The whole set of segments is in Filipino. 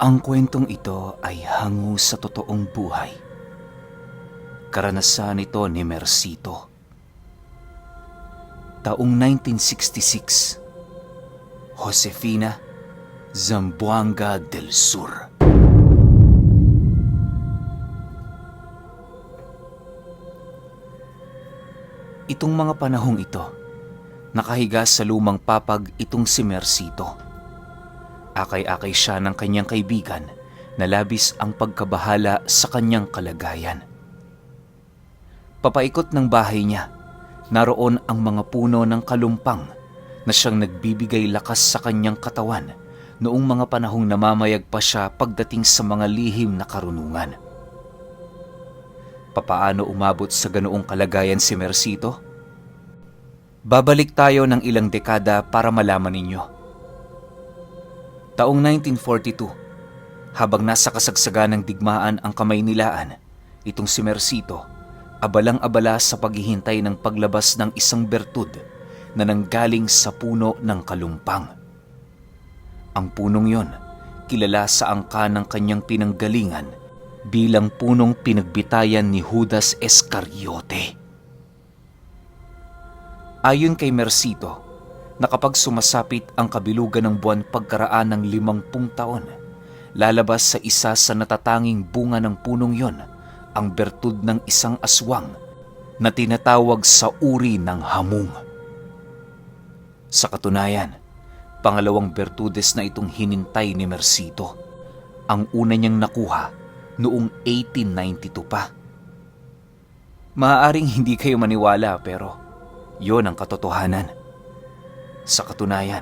Ang kwentong ito ay hango sa totoong buhay. Karanasan ito ni Mercito. Taong 1966, Josefina, Zamboanga del Sur. Itong mga panahong ito, nakahiga sa lumang papag itong si Mercito. Akay-akay siya ng kanyang kaibigan na labis ang pagkabahala sa kanyang kalagayan. Papaikot ng bahay niya, naroon ang mga puno ng kalumpang na siyang nagbibigay lakas sa kanyang katawan noong mga panahong namamayag pa siya pagdating sa mga lihim na karunungan. Papaano umabot sa ganoong kalagayan si Mercito? Babalik tayo ng ilang dekada para malaman ninyo. Taong 1942, habang nasa kasagsagan ng digmaan ang Kamaynilaan, itong si Mercito, abalang-abala sa paghihintay ng paglabas ng isang bertud na nanggaling sa puno ng kalumpang. Ang punong yon, kilala sa angka ng kanyang pinanggalingan bilang punong pinagbitayan ni Judas Iscariote. Ayon kay Mercito, na kapag sumasapit ang kabilugan ng buwan pagkaraan ng 50 taon, lalabas sa isa sa natatanging bunga ng punong yon ang bertud ng isang aswang na tinatawag sa uri ng hamung. Sa katunayan, pangalawang bertudes na itong hinintay ni Mercito. Ang una niyang nakuha noong 1892 pa. Maaaring hindi kayo maniwala pero yon ang katotohanan. Sa katunayan,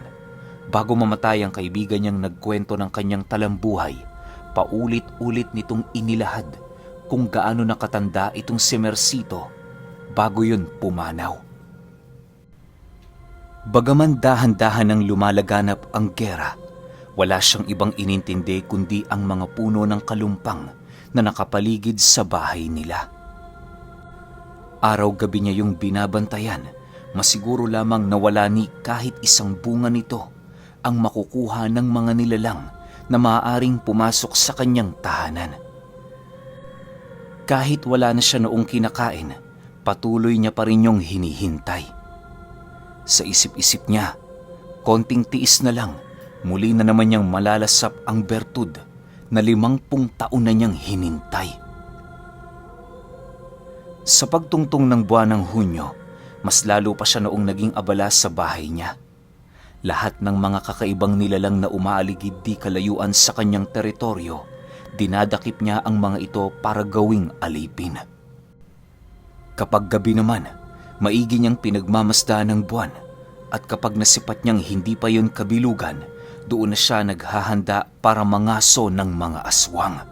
bago mamatay ang kaibigan niyang nagkwento ng kanyang talambuhay, paulit-ulit nitong inilahad kung gaano nakatanda itong si Mercito bago yun pumanaw. Bagaman dahan-dahan nang lumalaganap ang gera, wala siyang ibang inintindi kundi ang mga puno ng kalumpang na nakapaligid sa bahay nila. Araw-gabi niya yung binabantayan, masiguro lamang na wala ni kahit isang bunga nito ang makukuha ng mga nilalang na maaaring pumasok sa kanyang tahanan. Kahit wala na siya noong kinakain, patuloy niya pa rin yung hinihintay. Sa isip-isip niya, konting tiis na lang, muli na naman niyang malalasap ang bertud na 50 taon na niyang hinintay. Sa pagtungtong ng buwan ng Hunyo, mas lalo pa siya noong naging abala sa bahay niya. Lahat ng mga kakaibang nilalang na umaaligid di kalayuan sa kanyang teritoryo, dinadakip niya ang mga ito para gawing alipin. Kapag gabi naman, maigi niyang pinagmamasdaan ng buwan, at kapag nasipat niyang hindi pa yun kabilugan, doon na siya naghahanda para mangaso ng mga aswang.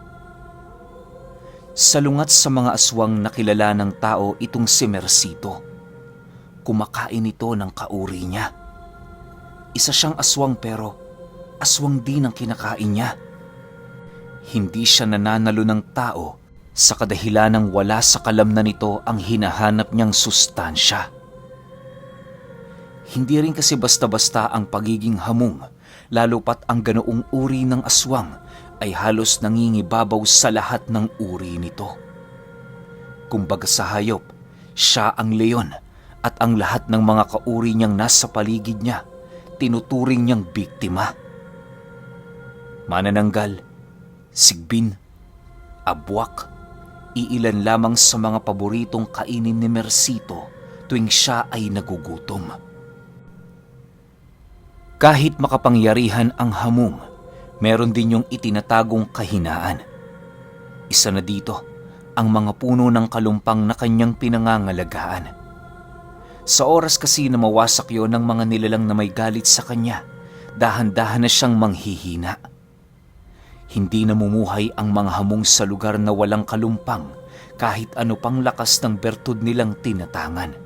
Salungat sa mga aswang na kilala ng tao itong si Mercito. Kumakain ito ng kauri niya. Isa siyang aswang pero aswang din ang kinakain niya. Hindi siya nananalo ng tao sa kadahilan ng wala sa kalamnan nito ang hinahanap niyang sustansya. Hindi rin kasi basta-basta ang pagiging hamung, lalo pat ang ganoong uri ng aswang ay halos nangingibabaw sa lahat ng uri nito. Kumbaga sa hayop, siya ang leon, at ang lahat ng mga kauri niyang nasa paligid niya, tinuturing niyang biktima. Manananggal, sigbin, abwak, iilan lamang sa mga paboritong kainin ni Mercito tuwing siya ay nagugutom. Kahit makapangyarihan ang hamung, meron din yung itinatagong kahinaan. Isa na dito, ang mga puno ng kalumpang na kanyang pinangangalagaan. Sa oras kasi na mawasak yon ng mga nilalang na may galit sa kanya, dahan-dahan na siyang manghihina. Hindi namumuhay ang mga hamong sa lugar na walang kalumpang kahit ano pang lakas ng bertud nilang tinatangan.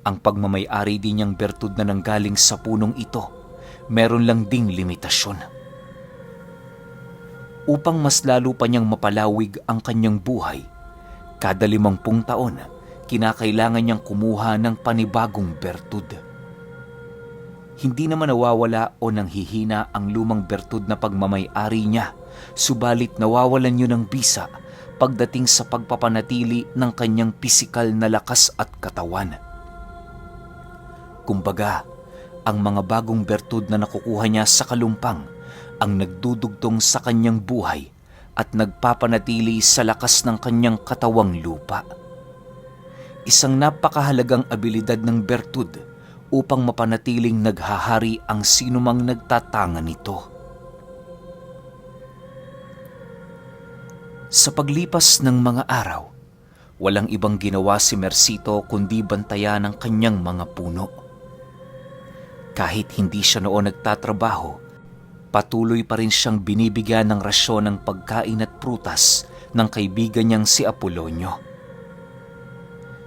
Ang pagmamay-ari din niyang bertud na nanggaling sa punong ito, meron lang ding limitasyon. Upang mas lalo pa niyang mapalawig ang kanyang buhay, kada 50 taon, kinakailangan niyang kumuha ng panibagong bertud. Hindi naman nawawala o nanghihina ang lumang bertud na pagmamay-ari niya, subalit nawawalan yun ng bisa pagdating sa pagpapanatili ng kanyang pisikal na lakas at katawan. Kumbaga, ang mga bagong bertud na nakukuha niya sa kalumpang ang nagdudugtong sa kanyang buhay at nagpapanatili sa lakas ng kanyang katawang lupa. Isang napakahalagang abilidad ng bertud upang mapanatiling naghahari ang sinumang nagtatanga nito. Sa paglipas ng mga araw, walang ibang ginawa si Mercito kundi bantayan ang kanyang mga puno. Kahit hindi siya noon nagtatrabaho, patuloy pa rin siyang binibigyan ng rasyon ng pagkain at prutas ng kaibigan niyang si Apolonio.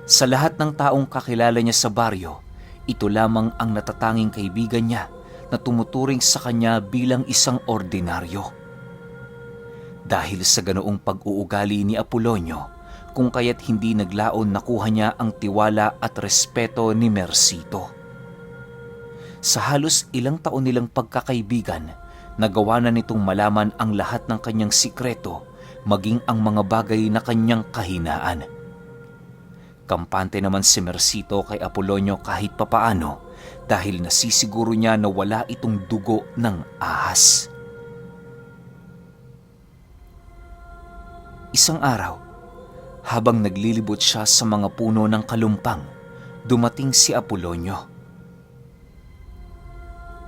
Sa lahat ng taong kakilala niya sa baryo, ito lamang ang natatanging kaibigan niya na tumuturing sa kanya bilang isang ordinaryo. Dahil sa ganoong pag-uugali ni Apolonio, kung kaya't hindi naglaon nakuha niya ang tiwala at respeto ni Mercito. Sa halos ilang taon nilang pagkakaibigan, nagawa na nitong malaman ang lahat ng kanyang sikreto, maging ang mga bagay na kanyang kahinaan. Kampante naman si Mercito kay Apolonio kahit papaano dahil nasisiguro niya na wala itong dugo ng ahas. Isang araw, habang naglilibot siya sa mga puno ng kalumpang, dumating si Apolonio.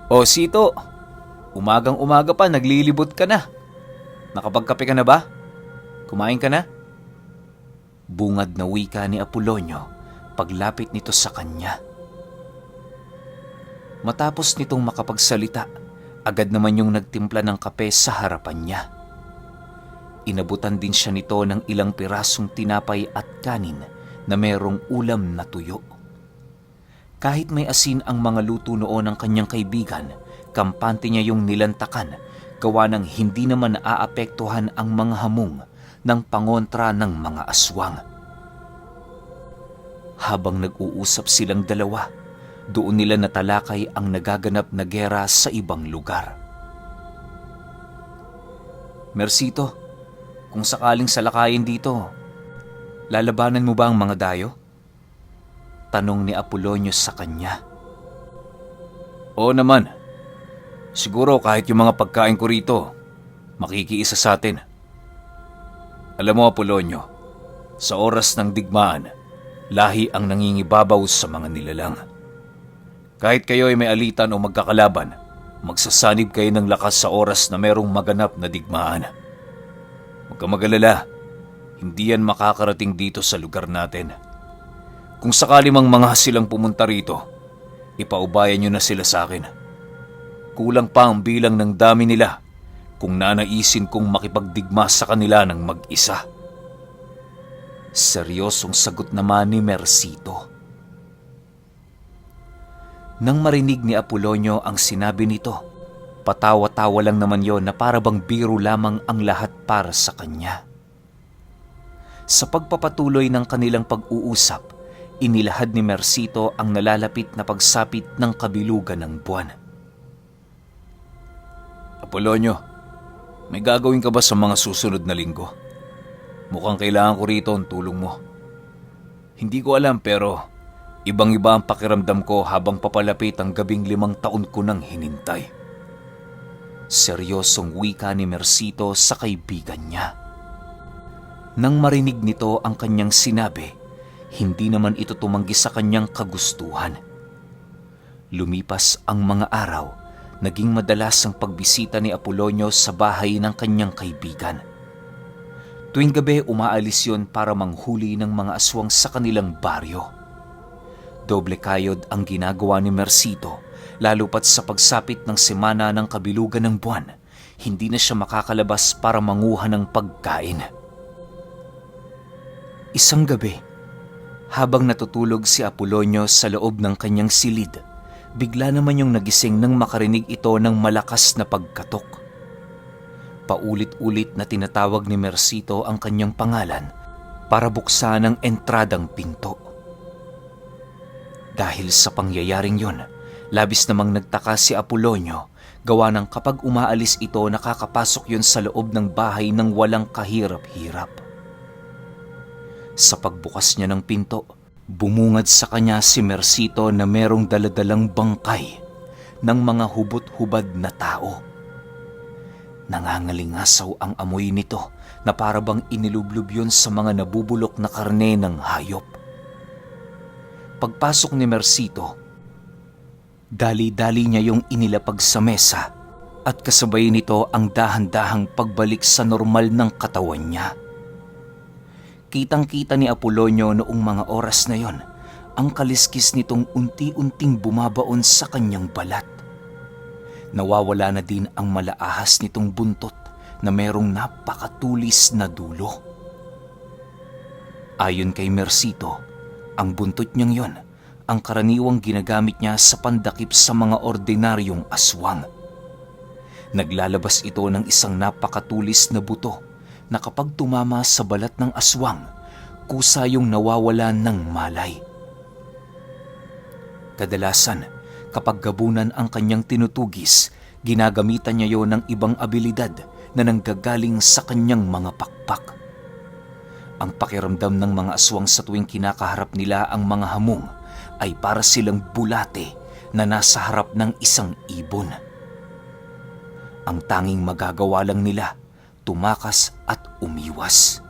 "O Sito, umagang-umaga pa naglilibot ka na. Nakapagkape ka na ba? Kumain ka na?" Bungad na wika ni Apolonio paglapit nito sa kanya. Matapos nitong makapagsalita, agad naman yung nagtimpla ng kape sa harapan niya. Inabutan din siya nito ng ilang pirasong tinapay at kanin na merong ulam na tuyo. Kahit may asin ang mga luto noon ng kanyang kaibigan, kampante niya yung nilantakan, gawa ng hindi naman naaapektuhan ang mga hamong ng pangontra ng mga aswang. Habang nag-uusap silang dalawa, doon nila natalakay ang nagaganap na gera sa ibang lugar. "Mercito, kung sakaling salakayin dito, lalabanan mo ba ang mga dayo?" Tanong ni Apolonio sa kanya. "Oo naman. Siguro kahit yung mga pagkain ko rito, makikiisa sa atin. Alam mo, Apolonio, sa oras ng digmaan, lahi ang nangingibabaw sa mga nilalang. Kahit kayo ay may alitan o magkakalaban, magsasanib kayo ng lakas sa oras na merong maganap na digmaan. Huwag kang mag-alala, hindi yan makakarating dito sa lugar natin. Kung sakali mang mga silang pumunta rito, ipaubayan nyo na sila sa akin. Kulang pa ang bilang ng dami nila kung nanaisin kong makipagdigma sa kanila ng mag-isa." Seryosong sagot naman ni Mercito. Nang marinig ni Apolonio ang sinabi nito, patawa-tawa lang naman yon na para bang biro lamang ang lahat para sa kanya. Sa pagpapatuloy ng kanilang pag-uusap, inilahad ni Mercito ang nalalapit na pagsapit ng kabilugan ng buwan. "Apolonio, may gagawin ka ba sa mga susunod na linggo? Mukhang kailangan ko rito ang tulong mo. Hindi ko alam pero ibang-iba ang pakiramdam ko habang papalapit ang gabing 5 taon ko nang hinintay." Seryosong wika ni Mercito sa kaibigan niya. Nang marinig nito ang kanyang sinabi, hindi naman ito tumanggi sa kanyang kagustuhan. Lumipas ang mga araw, naging madalas ang pagbisita ni Apolonio sa bahay ng kanyang kaibigan. Tuwing gabi umaalis yon para manghuli ng mga aswang sa kanilang baryo. Doble kayod ang ginagawa ni Mercito, lalo pat sa pagsapit ng semana ng kabilugan ng buwan, hindi na siya makakalabas para manguha ng pagkain. Isang gabi, habang natutulog si Apolonio sa loob ng kanyang silid, bigla naman yung nagising nang makarinig ito ng malakas na pagkatok. Paulit-ulit na tinatawag ni Mercito ang kanyang pangalan para buksan ang entradang pinto. Dahil sa pangyayaring yon, Labis namang nagtaka si Apolonio, gawa ng kapag umaalis ito nakakapasok yon sa loob ng bahay ng walang kahirap-hirap. Sa pagbukas niya ng pinto, bumungad sa kanya si Mercito na merong daladalang bangkay ng mga hubot-hubad na tao. Nangangalingasaw ang amoy nito na parabang inilublob yun sa mga nabubulok na karne ng hayop. Pagpasok ni Mercito, dali-dali niya yung inilapag sa mesa at kasabay nito ang dahan-dahang pagbalik sa normal ng katawan niya. Kitang-kita ni Apolonio noong mga oras na yon ang kaliskis nitong unti-unting bumabaon sa kanyang balat. Nawawala na din ang malaahas nitong buntot na merong napakatulis na dulo. Ayon kay Mercito, ang buntot niyang yon ang karaniwang ginagamit niya sa pandakip sa mga ordinaryong aswang. Naglalabas ito ng isang napakatulis na buto na kapag tumama sa balat ng aswang, kusa yung nawawala ng malay. Kadalasan, kapag gabunan ang kanyang tinutugis, ginagamitan niya yon ng ibang abilidad na nanggagaling sa kanyang mga pakpak. Ang pakiramdam ng mga aswang sa tuwing kinakaharap nila ang mga hamong ay para silang bulate na nasa harap ng isang ibon. Ang tanging magagawa lang nila, tumakas at umiwas.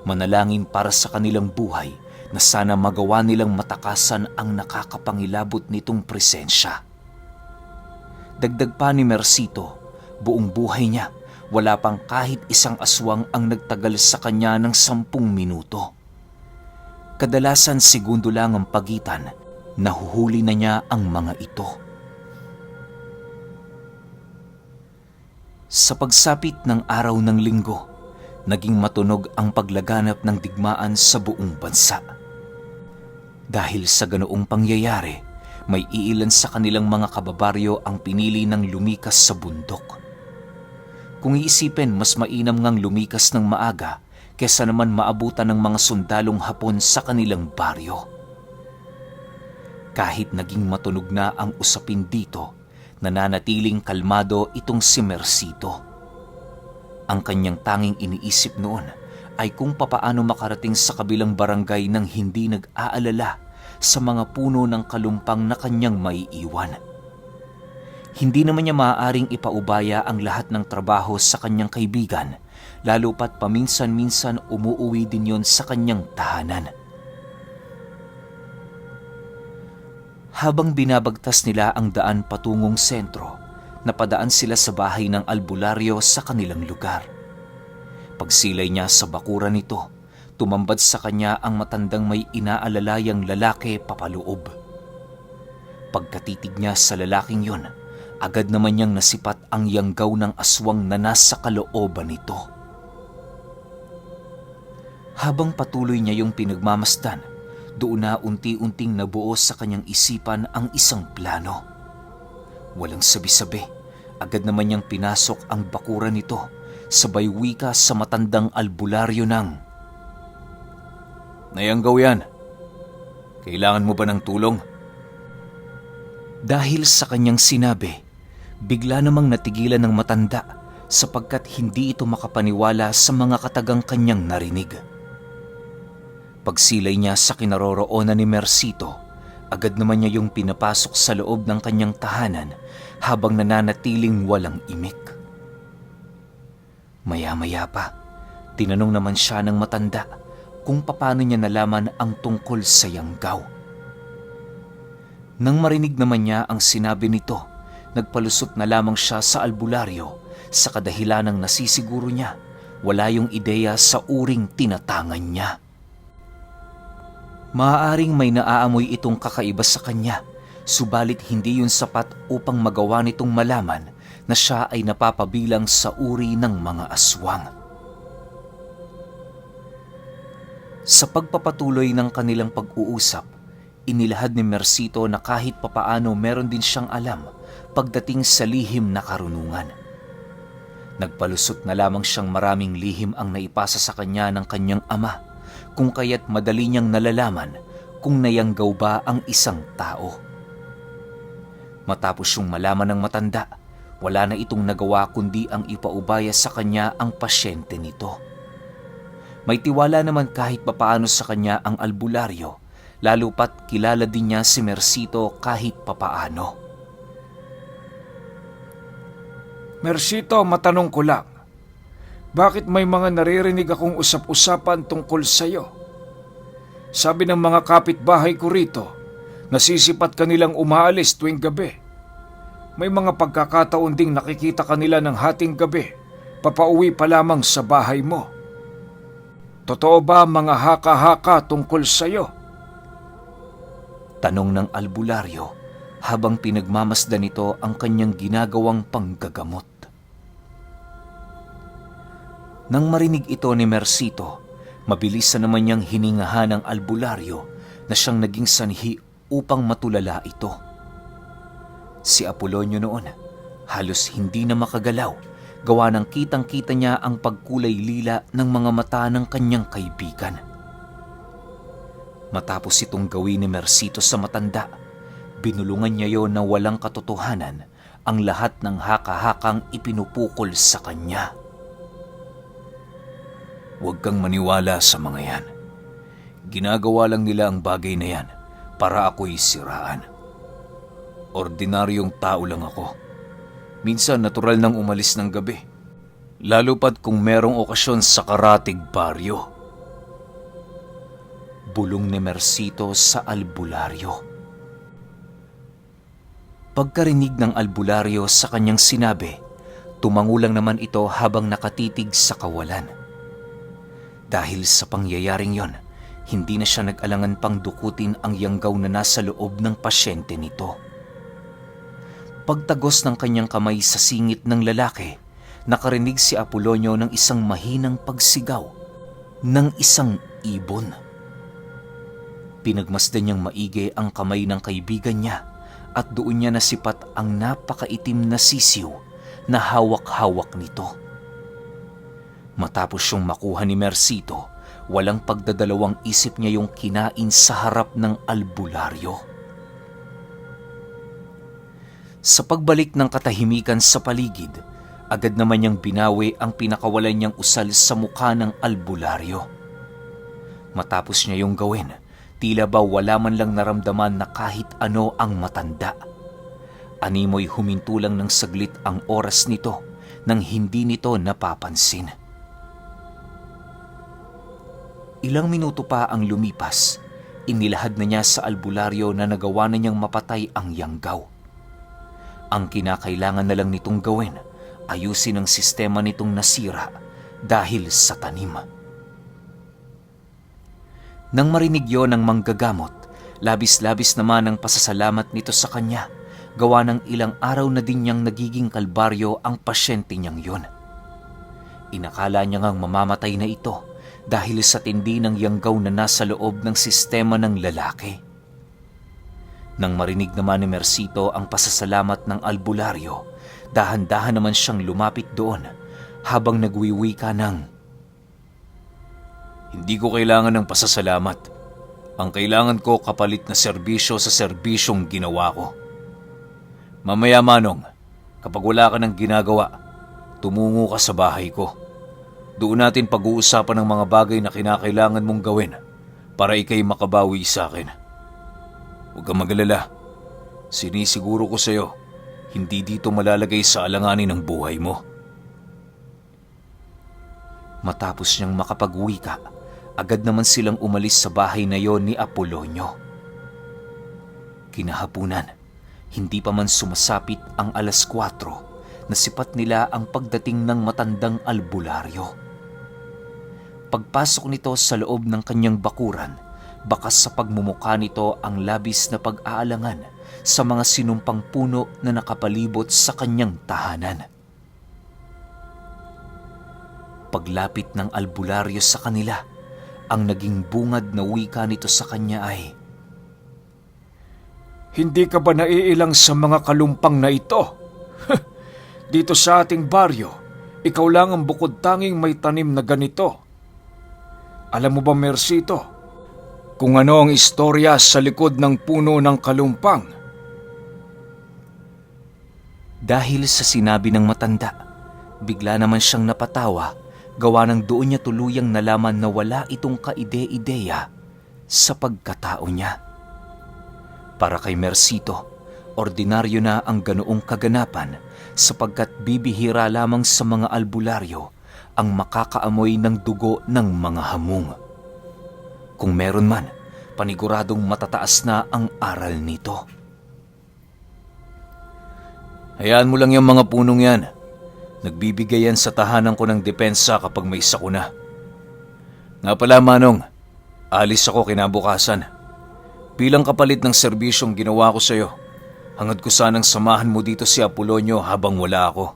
Manalangin para sa kanilang buhay na sana magawa nilang matakasan ang nakakapangilabot nitong presensya. Dagdag pa ni Mercito, buong buhay niya, wala pang kahit isang aswang ang nagtagal sa kanya ng 10 minuto. Kadalasan segundo lang ang pagitan, nahuhuli na niya ang mga ito. Sa pagsapit ng araw ng linggo, naging matunog ang paglaganap ng digmaan sa buong bansa. Dahil sa ganoong pangyayari, may iilan sa kanilang mga kababaryo ang pinili ng lumikas sa bundok. Kung iisipin, mas mainam ngang lumikas ng maaga kesa naman maabutan ng mga sundalong Hapon sa kanilang baryo. Kahit naging matunog na ang usapin dito, nananatiling kalmado itong si Mercito. Ang kanyang tanging iniisip noon ay kung papaano makarating sa kabilang barangay nang hindi nag-aalala sa mga puno ng kalumpang na kanyang maiiwan. Hindi naman niya maaaring ipaubaya ang lahat ng trabaho sa kanyang kaibigan, lalo pat paminsan-minsan umuuwi din yon sa kanyang tahanan. Habang binabagtas nila ang daan patungong sentro, napadaan sila sa bahay ng albularyo sa kanilang lugar. Pagsilay niya sa bakuran nito, tumambad sa kanya ang matandang may inaalalayang lalaki papaloob. Pagkatitig niya sa lalaking yon, agad naman niyang nasipat ang yanggaw ng aswang na nasa kalooban nito. Habang patuloy niya yung pinagmamasdan, doon na unti-unting nabuo sa kanyang isipan ang isang plano. Walang sabi-sabi, agad naman niyang pinasok ang bakuran nito, sabay wika sa matandang albularyo ng, "Nayanggaw yan. Kailangan mo ba ng tulong?" Dahil sa kanyang sinabi, bigla namang natigilan ng matanda sapagkat hindi ito makapaniwala sa mga katagang kanyang narinig. Pagsilay niya sa kinaroroonan ni Mercito, agad naman niya yung pinapasok sa loob ng kanyang tahanan habang nananatiling walang imik. Maya-maya pa, tinanong naman siya ng matanda kung paano niya nalaman ang tungkol sa yanggaw. Nang marinig naman niya ang sinabi nito, nagpalusot na lamang siya sa albularyo sa kadahilanang nasisiguro niya wala yung ideya sa uring tinatangan niya. Maaaring may naaamoy itong kakaiba sa kanya, subalit hindi yun sapat upang magawa nitong malaman na siya ay napapabilang sa uri ng mga aswang. Sa pagpapatuloy ng kanilang pag-uusap, inilahad ni Mercito na kahit papaano meron din siyang alam pagdating sa lihim na karunungan. Nagpalusot na lamang siyang maraming lihim ang naipasa sa kanya ng kanyang ama, kung kaya't madali niyang nalalaman kung nayanggaw ba ang isang tao. Matapos yung malaman ng matanda, wala na itong nagawa kundi ang ipaubaya sa kanya ang pasyente nito. May tiwala naman kahit papaano sa kanya ang albularyo, lalo pat kilala din niya si Mercito kahit papaano. Mercito, matanong ko lang. Bakit may mga naririnig akong usap-usapan tungkol sa'yo? Sabi ng mga kapitbahay ko rito, nasisipat kanilang umaalis tuwing gabi. May mga pagkakataon ding nakikita kanila ng hating gabi, papauwi pa lamang sa bahay mo. Totoo ba mga haka-haka tungkol sa'yo? Tanong ng albularyo habang pinagmamasdan nito ang kanyang ginagawang panggagamot. Nang marinig ito ni Mercito, mabilis na naman niyang hiningahan ang albularyo na siyang naging sanhi upang matulala ito. Si Apolonio noon, halos hindi na makagalaw, gawa ng kitang-kita niya ang pagkulay lila ng mga mata ng kanyang kaibigan. Matapos itong gawin ni Mercito sa matanda, binulungan niya yon na walang katotohanan ang lahat ng haka-hakang ipinupukol sa kanya. Huwag kang maniwala sa mga yan. Ginagawa lang nila ang bagay na yan para ako'y siraan. Ordinaryong tao lang ako. Minsan natural nang umalis ng gabi. Lalo pat kung merong okasyon sa karatig baryo. Bulong ni Mercito sa albularyo. Pagkarinig ng albularyo sa kanyang sinabi, tumangulang naman ito habang nakatitig sa kawalan. Dahil sa pangyayaring yon, hindi na siya nag-alangan pang dukutin ang yanggaw na nasa loob ng pasyente nito. Pagtagos ng kanyang kamay sa singit ng lalaki, nakarinig si Apolonio ng isang mahinang pagsigaw ng isang ibon. Pinagmasdan niyang maigi ang kamay ng kaibigan niya at doon niya nasipat ang napakaitim na sisiw na hawak-hawak nito. Matapos siyang makuha ni Mercito, walang pagdadalawang isip niya yung kinain sa harap ng albularyo. Sa pagbalik ng katahimikan sa paligid, agad naman niyang binawi ang pinakawalan niyang usal sa mukha ng albularyo. Matapos niya yung gawin, tila ba wala man lang naramdaman na kahit ano ang matanda. Animoy huminto lang ng saglit ang oras nito nang hindi nito napapansin. Ilang minuto pa ang lumipas, inilahad na niya sa albularyo na nagawa na niyang mapatay ang yanggaw. Ang kinakailangan na lang nitong gawin, ayusin ang sistema nitong nasira dahil sa tanim. Nang marinig yon ng manggagamot, labis-labis naman ang pasasalamat nito sa kanya, gawa ng ilang araw na din niyang nagiging kalbaryo ang pasyente niyang yon. Inakala niya ngang mamamatay na ito dahil sa tindi ng yanggaw na nasa loob ng sistema ng lalaki. Nang marinig naman ni Mercito ang pasasalamat ng albularyo, dahan-dahan naman siyang lumapit doon habang nagwiwika ng, "Hindi ko kailangan ng pasasalamat. Ang kailangan ko kapalit na serbisyo sa serbisyong ginawa ko. Mamaya Manong, kapag wala ka ng ginagawa, tumungo ka sa bahay ko. Doon natin pag-uusapan ng mga bagay na kinakailangan mong gawin para ikay makabawi sa akin. Huwag kang mag-alala. Sinisiguro ko sa iyo, hindi dito malalagay sa alanganin ang buhay mo." Matapos niyang makapagwika, agad naman silang umalis sa bahay na yon ni Apolonio. Kinahapunan, hindi pa man sumasapit ang 4:00, nasipat nila ang pagdating ng matandang albularyo. Pagpasok nito sa loob ng kanyang bakuran, bakas sa pagmumukha nito ang labis na pag-aalangan sa mga sinumpang puno na nakapalibot sa kanyang tahanan. Paglapit ng albularyo sa kanila, ang naging bungad na wika nito sa kanya ay, Hindi ka ba naiilang sa mga kalumpang na ito? Dito sa ating baryo, ikaw lang ang bukod tanging may tanim na ganito. Alam mo ba, Mercito, kung ano ang istorya sa likod ng puno ng kalumpang? Dahil sa sinabi ng matanda, bigla naman siyang napatawa gawa ng doon niya tuluyang nalaman na wala itong kaide-ideya sa pagkatao niya. Para kay Mercito, ordinaryo na ang ganoong kaganapan sapagkat bibihira lamang sa mga albularyo ang makakaamoy ng dugo ng mga hamong. Kung meron man, paniguradong matataas na ang aral nito. Hayaan mo lang yung mga punong yan. Nagbibigay yan sa tahanan ko ng depensa kapag may sakuna. Nga pala, Manong, alis ako kinabukasan. Bilang kapalit ng serbisyong ginawa ko sa'yo, hangad ko sanang samahan mo dito si Apolonio habang wala ako.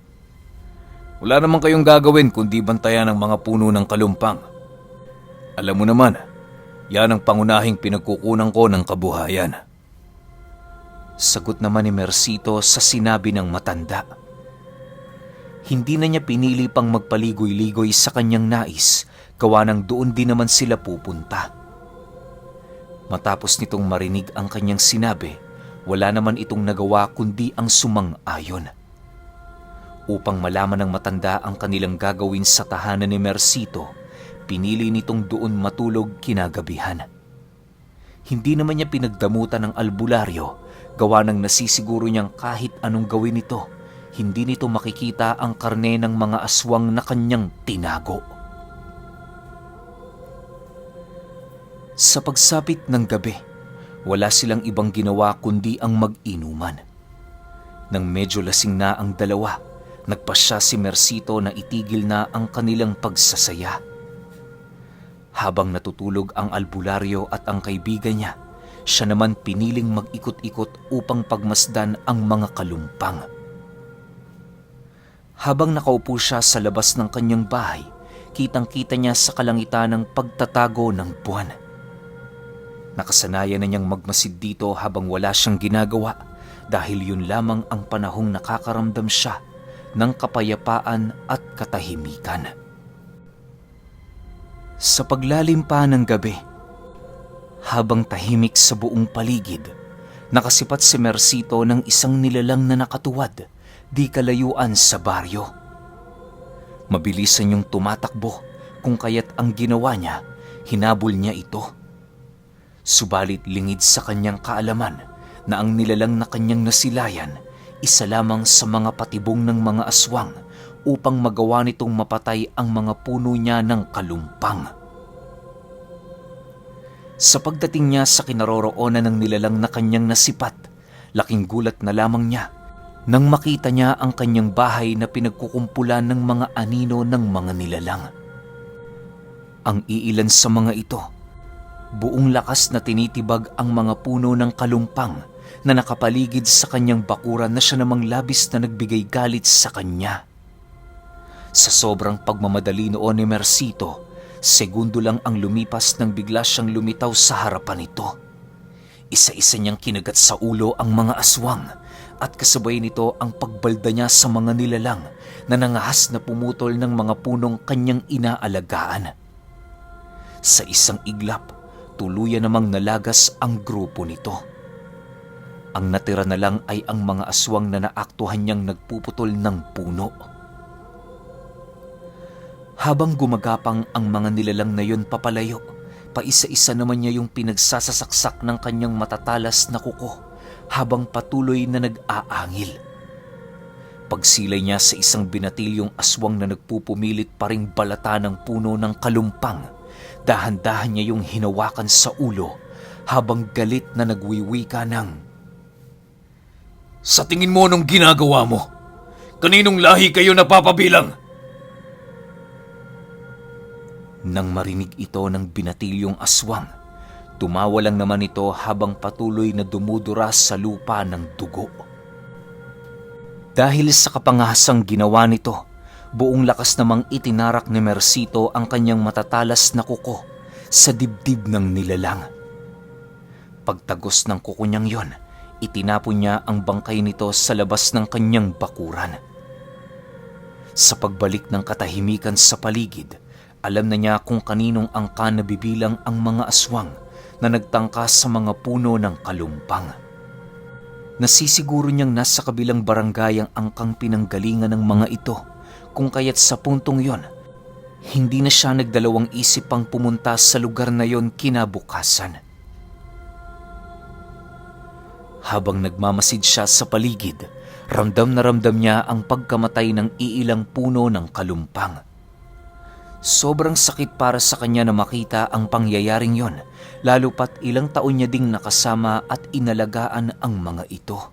Wala naman kayong gagawin kundi bantayan ang mga puno ng kalumpang. Alam mo naman, yan ang pangunahing pinagkukunan ko ng kabuhayan. Sagot naman ni Mercito sa sinabi ng matanda. Hindi na niya pinili pang magpaligoy-ligoy sa kanyang nais, gawa ng doon din naman sila pupunta. Matapos nitong marinig ang kanyang sinabi, wala naman itong nagawa kundi ang sumang-ayon. Upang malaman ng matanda ang kanilang gagawin sa tahanan ni Mercito, pinili nitong doon matulog kinagabihan. Hindi naman niya pinagdamutan ng albularyo, gawa ng nasisiguro niyang kahit anong gawin nito, hindi nito makikita ang karne ng mga aswang na kanyang tinago. Sa pagsapit ng gabi, wala silang ibang ginawa kundi ang mag-inuman. Nang medyo lasing na ang dalawa, nagpasya si Mercito na itigil na ang kanilang pagsasaya. Habang natutulog ang albularyo at ang kaibigan niya, siya naman piniling mag-ikot-ikot upang pagmasdan ang mga kalumpang. Habang nakaupo siya sa labas ng kanyang bahay, kitang-kita niya sa kalangitan ng pagtatago ng buwan. Nakasanayan na niyang magmasid dito habang wala siyang ginagawa dahil yun lamang ang panahong nakakaramdam siya ng kapayapaan at katahimikan. Sa paglalim pa ng gabi, habang tahimik sa buong paligid, nakasipat si Mercito ng isang nilalang na nakatuwad di kalayuan sa baryo. Mabilisan yung tumatakbo kung kaya't ang ginawa niya, hinabol niya ito. Subalit lingid sa kanyang kaalaman na ang nilalang na kanyang nasilayan, isa lamang sa mga patibong ng mga aswang upang magawa nitong mapatay ang mga puno niya ng kalumpang. Sa pagdating niya sa kinaroroonan ng nilalang na kanyang nasipat, laking gulat na lamang niya nang makita niya ang kanyang bahay na pinagkukumpulan ng mga anino ng mga nilalang. Ang iilan sa mga ito, buong lakas na tinitibag ang mga puno ng kalumpang na nakapaligid sa kanyang bakuran na siya namang labis na nagbigay galit sa kanya. Sa sobrang pagmamadali noon ni Mercito, segundo lang ang lumipas nang bigla siyang lumitaw sa harapan nito. Isa-isa niyang kinagat sa ulo ang mga aswang at kasabay nito ang pagbalda niya sa mga nilalang na nangahas na pumutol ng mga punong kanyang inaalagaan. Sa isang iglap, tuluyan namang nalagas ang grupo nito. Ang natira na lang ay ang mga aswang na naaktuhan niyang nagpuputol ng puno. Habang gumagapang ang mga nilalang na yun papalayo, paisa-isa naman niya yung pinagsasasaksak ng kanyang matatalas na kuko habang patuloy na nag-aangil. Pagsilay niya sa isang binatilyong aswang na nagpupumilit pa ring balata ng puno ng kalumpang, dahan-dahan niya yung hinawakan sa ulo habang galit na nagwiwika ng, "Sa tingin mo anong ginagawa mo? Kaninong lahi kayo napapabilang?" Nang marinig ito ng binatilyong aswang, tumawa lang naman ito habang patuloy na dumuduras sa lupa ng dugo. Dahil sa kapangahasang ginawa nito, buong lakas namang itinarak ni Mercito ang kanyang matatalas na kuko sa dibdib ng nilalang. Pagtagos ng kuko niyang yon, itinapon niya ang bangkay nito sa labas ng kanyang bakuran. Sa pagbalik ng katahimikan sa paligid, alam na niya kung kaninong angkan na bibilang ang mga aswang na nagtangka sa mga puno ng kalumpang. Nasisiguro niyang nasa kabilang barangay ang angkang pinanggalingan ng mga ito, kung kaya't sa puntong yon, hindi na siya nagdalawang isip pang pumunta sa lugar na yon kinabukasan. Habang nagmamasid siya sa paligid, ramdam na ramdam niya ang pagkamatay ng iilang puno ng kalumpang. Sobrang sakit para sa kanya na makita ang pangyayaring yon, lalo pat ilang taon niya ding nakasama at inalagaan ang mga ito.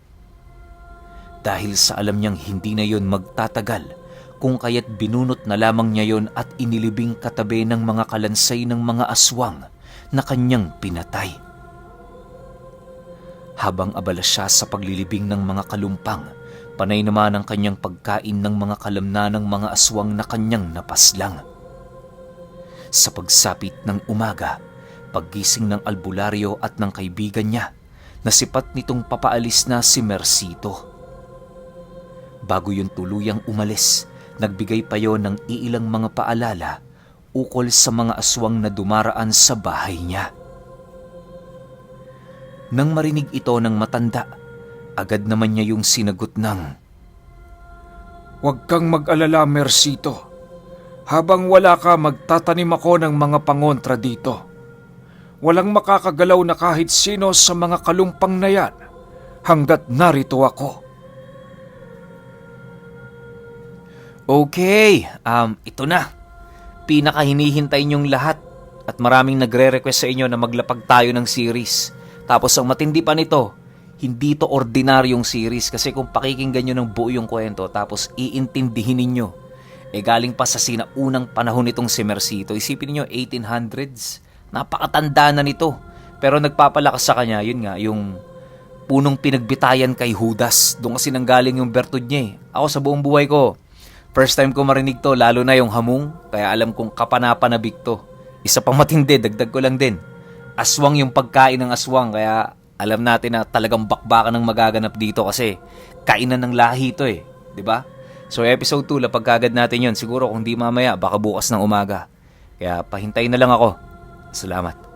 Dahil sa alam niyang hindi na yon magtatagal, kung kaya't binunot na lamang niya yon at inilibing katabi ng mga kalansay ng mga aswang na kanyang pinatay. Habang abala siya sa paglilibing ng mga kalumpang, panay naman ang kanyang pagkain ng mga kalamna ng mga aswang na kanyang napaslang. Sa pagsapit ng umaga, paggising ng albularyo at ng kaibigan niya, nasipat nitong papaalis na si Mercito. Bago yun tuluyang umalis, nagbigay pa yon ng iilang mga paalala ukol sa mga aswang na dumaraan sa bahay niya. Nang marinig ito ng matanda, agad naman niya yung sinagot ng, "Huwag kang mag-alala, Mercito. Habang wala ka, magtatanim ako ng mga pangontra dito. Walang makakagalaw na kahit sino sa mga kalumpang na yan hanggat narito ako." Okay, ito na. Pinakahinihintay niyong lahat at maraming nagre-request sa inyo na maglapag tayo ng series. Tapos ang matindi pa nito, hindi to ordinaryong series kasi kung pakikinggan nyo ng buo yung kwento tapos iintindihin ninyo, galing pa sa sinaunang panahon nitong si Mercito. Isipin niyo 1800s, napakatanda na nito. Pero nagpapalakas sa kanya, yun nga, yung punong pinagbitayan kay Judas. Doon kasi nanggaling yung bertud niya. Ako sa buong buhay ko, first time ko marinig to, lalo na yung hamung, kaya alam kong kapanapanabik to. Isa pang matindi, dagdag ko lang din. Aswang yung pagkain ng aswang, kaya alam natin na talagang bakbakan ng magaganap dito kasi kainan ng lahi ito di ba? So episode 2, lapag kagad natin yun. Siguro kung di mamaya, baka bukas ng umaga. Kaya pahintayin na lang ako. Salamat.